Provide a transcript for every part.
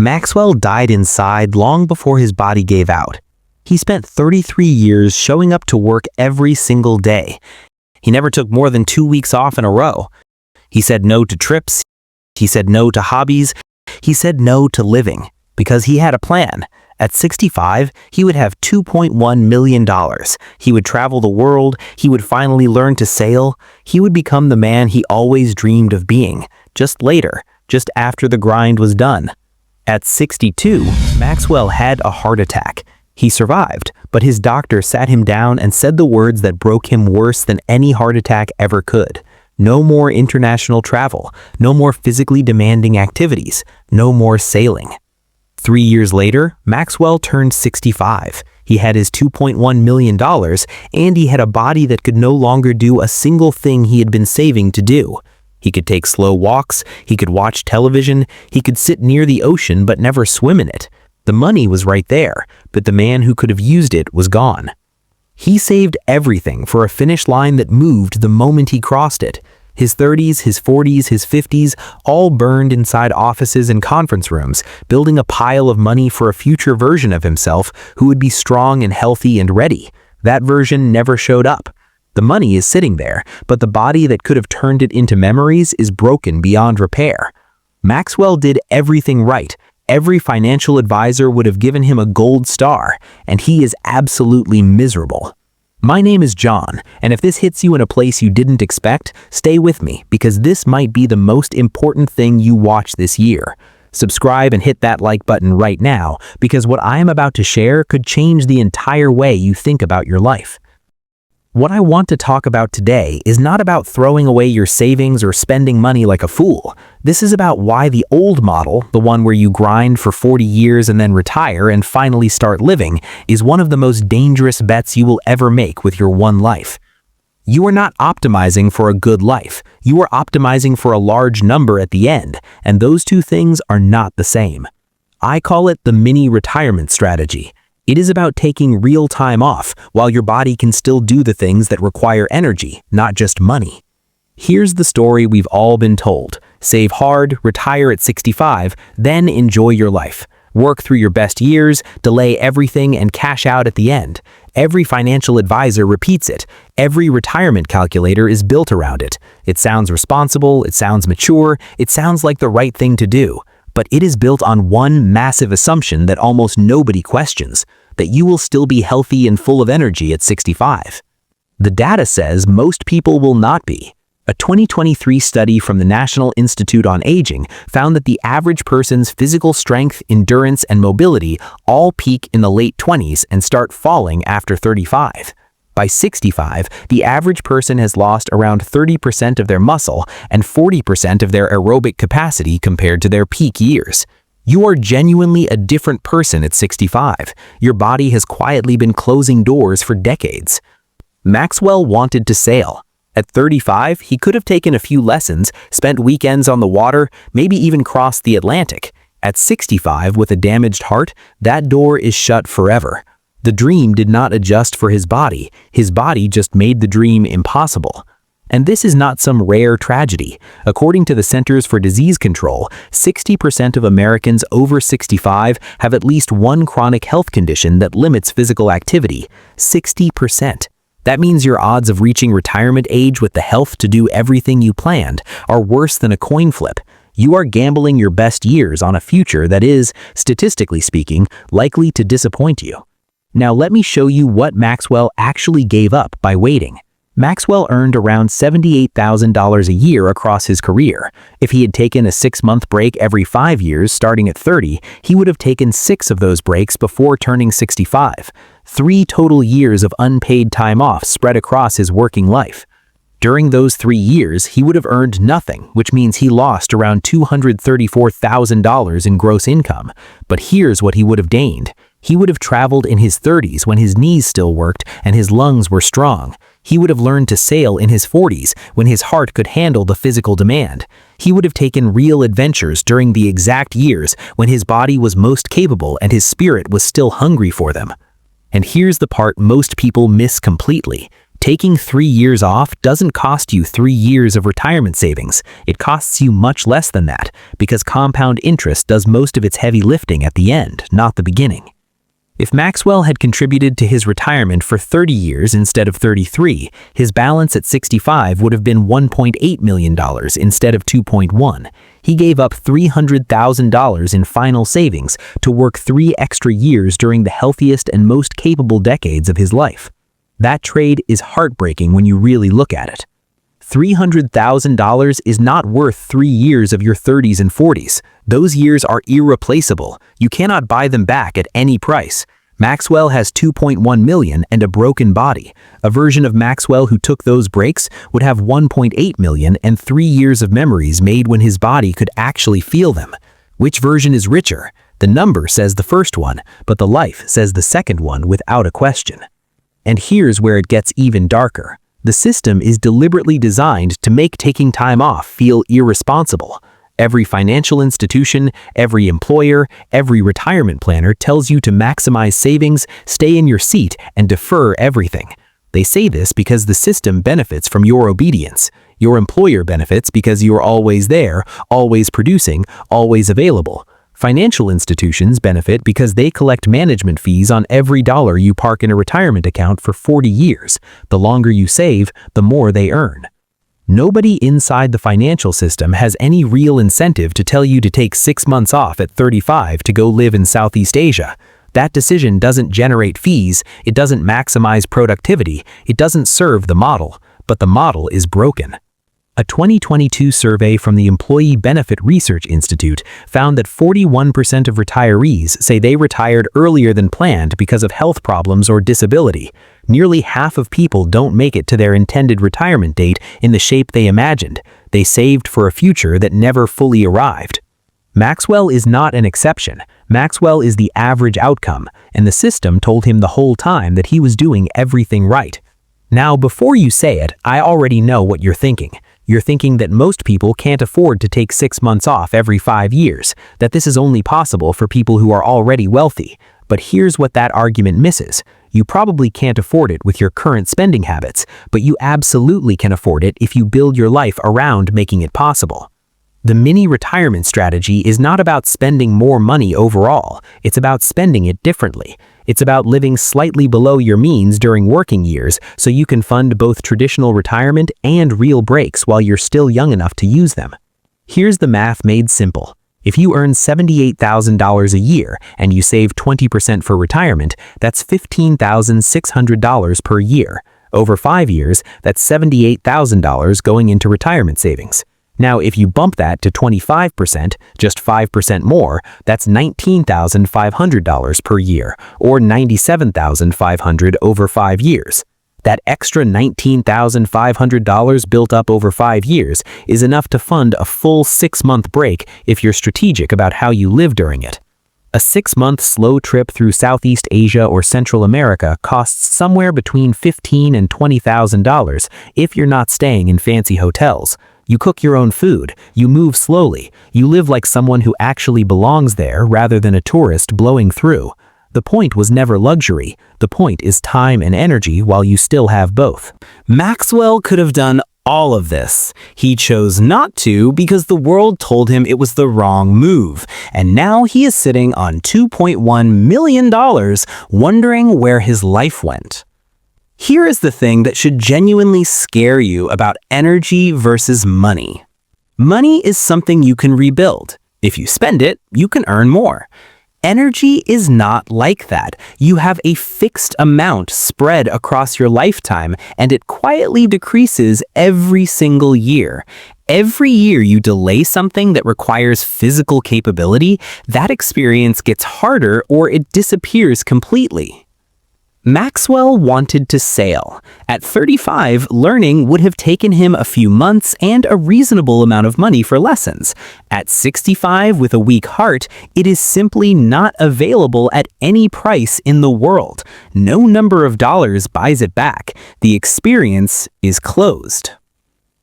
Maxwell died inside long before his body gave out. He spent 33 years showing up to work every single day. He never took more than 2 weeks off in a row. He said no to trips. He said no to hobbies. He said no to living because he had a plan. At 65, he would have $2.1 million. He would travel the world. He would finally learn to sail. He would become the man he always dreamed of being, just later, just after the grind was done. At 62, Maxwell had a heart attack. He survived, but his doctor sat him down and said the words that broke him worse than any heart attack ever could. No more international travel, no more physically demanding activities, no more sailing. 3 years later, Maxwell turned 65. He had his $2.1 million, and he had a body that could no longer do a single thing he had been saving to do. He could take slow walks, he could watch television, he could sit near the ocean but never swim in it. The money was right there, but the man who could have used it was gone. He saved everything for a finish line that moved the moment he crossed it. His 30s, his 40s, his 50s, all burned inside offices and conference rooms, building a pile of money for a future version of himself who would be strong and healthy and ready. That version never showed up. The money is sitting there, but the body that could have turned it into memories is broken beyond repair. Maxwell did everything right. Every financial advisor would have given him a gold star, and he is absolutely miserable. My name is John, and if this hits you in a place you didn't expect, stay with me because this might be the most important thing you watch this year. Subscribe and hit that like button right now because what I am about to share could change the entire way you think about your life. What I want to talk about today is not about throwing away your savings or spending money like a fool. This is about why the old model, the one where you grind for 40 years and then retire and finally start living, is one of the most dangerous bets you will ever make with your one life. You are not optimizing for a good life. You are optimizing for a large number at the end, and those two things are not the same. I call it the mini retirement strategy. It is about taking real time off while your body can still do the things that require energy, not just money. Here's the story we've all been told. Save hard, retire at 65, then enjoy your life. Work through your best years, delay everything, and cash out at the end. Every financial advisor repeats it. Every retirement calculator is built around it. It sounds responsible, it sounds mature, it sounds like the right thing to do. But it is built on one massive assumption that almost nobody questions, that you will still be healthy and full of energy at 65. The data says most people will not be. A 2023 study from the National Institute on Aging found that the average person's physical strength, endurance, and mobility all peak in the late 20s and start falling after 35. By 65, the average person has lost around 30% of their muscle and 40% of their aerobic capacity compared to their peak years. You are genuinely a different person at 65. Your body has quietly been closing doors for decades. Maxwell wanted to sail. At 35, he could have taken a few lessons, spent weekends on the water, maybe even crossed the Atlantic. At 65, with a damaged heart, that door is shut forever. The dream did not adjust for his body just made the dream impossible. And this is not some rare tragedy. According to the Centers for Disease Control, 60% of Americans over 65 have at least one chronic health condition that limits physical activity. 60%. That means your odds of reaching retirement age with the health to do everything you planned are worse than a coin flip. You are gambling your best years on a future that is, statistically speaking, likely to disappoint you. Now let me show you what Maxwell actually gave up by waiting. Maxwell earned around $78,000 a year across his career. If he had taken a 6-month break every 5 years starting at 30, he would have taken 6 of those breaks before turning 65. 3 total years of unpaid time off spread across his working life. During those 3 years, he would have earned nothing, which means he lost around $234,000 in gross income. But here's what he would have gained. He would have traveled in his 30s when his knees still worked and his lungs were strong. He would have learned to sail in his 40s when his heart could handle the physical demand. He would have taken real adventures during the exact years when his body was most capable and his spirit was still hungry for them. And here's the part most people miss completely. Taking 3 years off doesn't cost you 3 years of retirement savings. It costs you much less than that, because compound interest does most of its heavy lifting at the end, not the beginning. If Maxwell had contributed to his retirement for 30 years instead of 33, his balance at 65 would have been $1.8 million instead of $2.1. He gave up $300,000 in final savings to work 3 extra years during the healthiest and most capable decades of his life. That trade is heartbreaking when you really look at it. $300,000 is not worth 3 years of your 30s and 40s. Those years are irreplaceable. You cannot buy them back at any price. Maxwell has $2.1 million and a broken body. A version of Maxwell who took those breaks would have $1.8 million and 3 years of memories made when his body could actually feel them. Which version is richer? The number says the first one, but the life says the second one without a question. And here's where it gets even darker. The system is deliberately designed to make taking time off feel irresponsible. Every financial institution, every employer, every retirement planner tells you to maximize savings, stay in your seat, and defer everything. They say this because the system benefits from your obedience. Your employer benefits because you're always there, always producing, always available. Financial institutions benefit because they collect management fees on every dollar you park in a retirement account for 40 years. The longer you save, the more they earn. Nobody inside the financial system has any real incentive to tell you to take 6 months off at 35 to go live in Southeast Asia. That decision doesn't generate fees, it doesn't maximize productivity, it doesn't serve the model, but the model is broken. A 2022 survey from the Employee Benefit Research Institute found that 41% of retirees say they retired earlier than planned because of health problems or disability. Nearly half of people don't make it to their intended retirement date in the shape they imagined. They saved for a future that never fully arrived. Maxwell is not an exception. Maxwell is the average outcome, and the system told him the whole time that he was doing everything right. Now, before you say it, I already know what you're thinking. You're thinking that most people can't afford to take 6 months off every 5 years, that this is only possible for people who are already wealthy. But here's what that argument misses. You probably can't afford it with your current spending habits, but you absolutely can afford it if you build your life around making it possible. The mini-retirement strategy is not about spending more money overall, it's about spending it differently. It's about living slightly below your means during working years so you can fund both traditional retirement and real breaks while you're still young enough to use them. Here's the math made simple. If you earn $78,000 a year and you save 20% for retirement, that's $15,600 per year. Over 5 years, that's $78,000 going into retirement savings. Now, if you bump that to 25%, just 5% more, that's $19,500 per year, or $97,500 over 5 years. That extra $19,500 built up over 5 years is enough to fund a full 6-month break if you're strategic about how you live during it. A 6-month slow trip through Southeast Asia or Central America costs somewhere between $15,000 and $20,000 if you're not staying in fancy hotels. You cook your own food, you move slowly, you live like someone who actually belongs there rather than a tourist blowing through. The point was never luxury, the point is time and energy while you still have both. Maxwell could have done all of this. He chose not to because the world told him it was the wrong move, and now he is sitting on $2.1 million wondering where his life went. Here is the thing that should genuinely scare you about energy versus money. Money is something you can rebuild. If you spend it, you can earn more. Energy is not like that. You have a fixed amount spread across your lifetime, and it quietly decreases every single year. Every year you delay something that requires physical capability, that experience gets harder or it disappears completely. Maxwell wanted to sail. At 35, learning would have taken him a few months and a reasonable amount of money for lessons. At 65, with a weak heart, it is simply not available at any price in the world. No number of dollars buys it back. The experience is closed.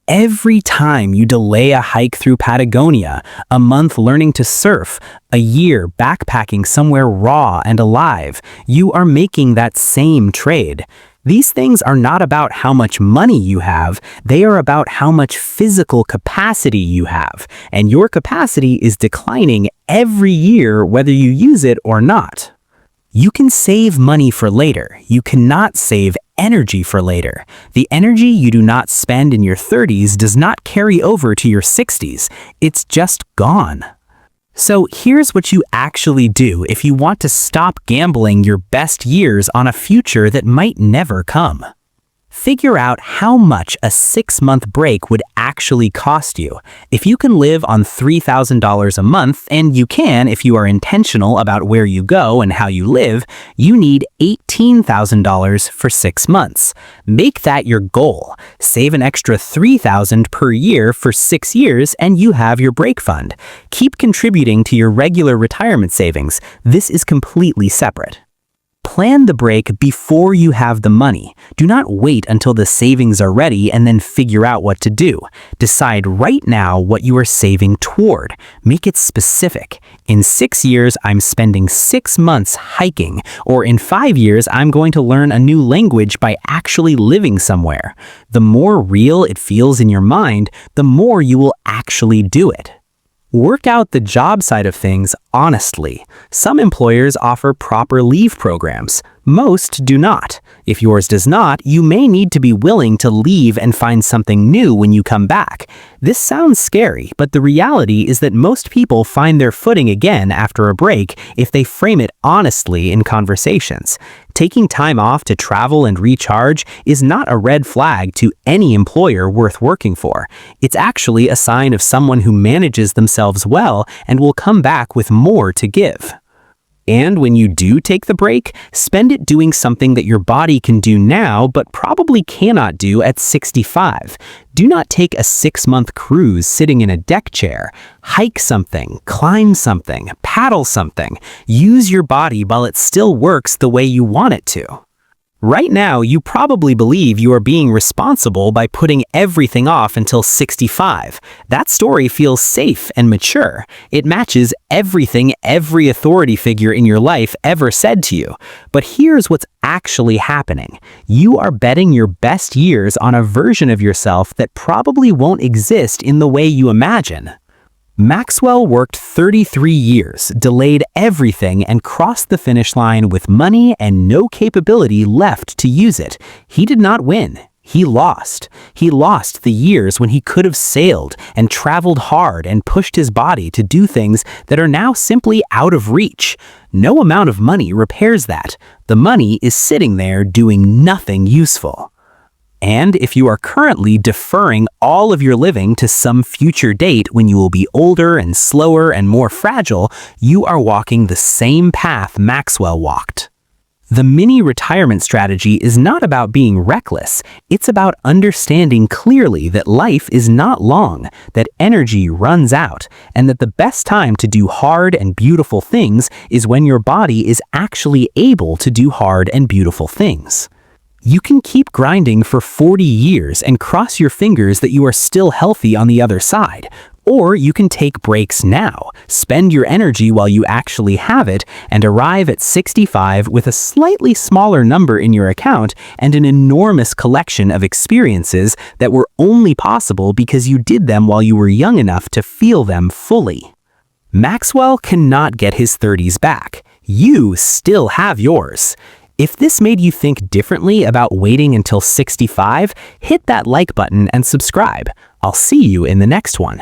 Every time you delay a hike through Patagonia, a month learning to surf, a year backpacking somewhere raw and alive, you are making that same trade. These things are not about how much money you have, they are about how much physical capacity you have, and your capacity is declining every year whether you use it or not. You can save money for later. You cannot save energy for later. The energy you do not spend in your 30s does not carry over to your 60s. It's just gone. So here's what you actually do if you want to stop gambling your best years on a future that might never come. Figure out how much a 6-month break would actually cost you. If you can live on $3,000 a month, and you can if you are intentional about where you go and how you live, you need $18,000 for 6 months. Make that your goal. Save an extra $3,000 per year for 6 years and you have your break fund. Keep contributing to your regular retirement savings. This is completely separate. Plan the break before you have the money. Do not wait until the savings are ready and then figure out what to do. Decide right now what you are saving toward. Make it specific. In 6 years, I'm spending 6 months hiking, or in 5 years, I'm going to learn a new language by actually living somewhere. The more real it feels in your mind, the more you will actually do it. Work out the job side of things honestly. Some employers offer proper leave programs. Most do not. If yours does not, you may need to be willing to leave and find something new when you come back. This sounds scary, but the reality is that most people find their footing again after a break if they frame it honestly in conversations. Taking time off to travel and recharge is not a red flag to any employer worth working for. It's actually a sign of someone who manages themselves well and will come back with more to give. And when you do take the break, spend it doing something that your body can do now but probably cannot do at 65. Do not take a 6-month cruise sitting in a deck chair. Hike something, climb something, paddle something. Use your body while it still works the way you want it to. Right now, you probably believe you are being responsible by putting everything off until 65. That story feels safe and mature. It matches everything every authority figure in your life ever said to you. But here's what's actually happening. You are betting your best years on a version of yourself that probably won't exist in the way you imagine. Maxwell worked 33 years, delayed everything, and crossed the finish line with money and no capability left to use it. He did not win. He lost. He lost the years when he could have sailed and traveled hard and pushed his body to do things that are now simply out of reach. No amount of money repairs that. The money is sitting there doing nothing useful. And if you are currently deferring all of your living to some future date when you will be older and slower and more fragile, you are walking the same path Maxwell walked. The mini retirement strategy is not about being reckless. It's about understanding clearly that life is not long, that energy runs out, and that the best time to do hard and beautiful things is when your body is actually able to do hard and beautiful things. You can keep grinding for 40 years and cross your fingers that you are still healthy on the other side. Or you can take breaks now, spend your energy while you actually have it, and arrive at 65 with a slightly smaller number in your account and an enormous collection of experiences that were only possible because you did them while you were young enough to feel them fully. Maxwell cannot get his 30s back. You still have yours. If this made you think differently about waiting until 65, hit that like button and subscribe. I'll see you in the next one.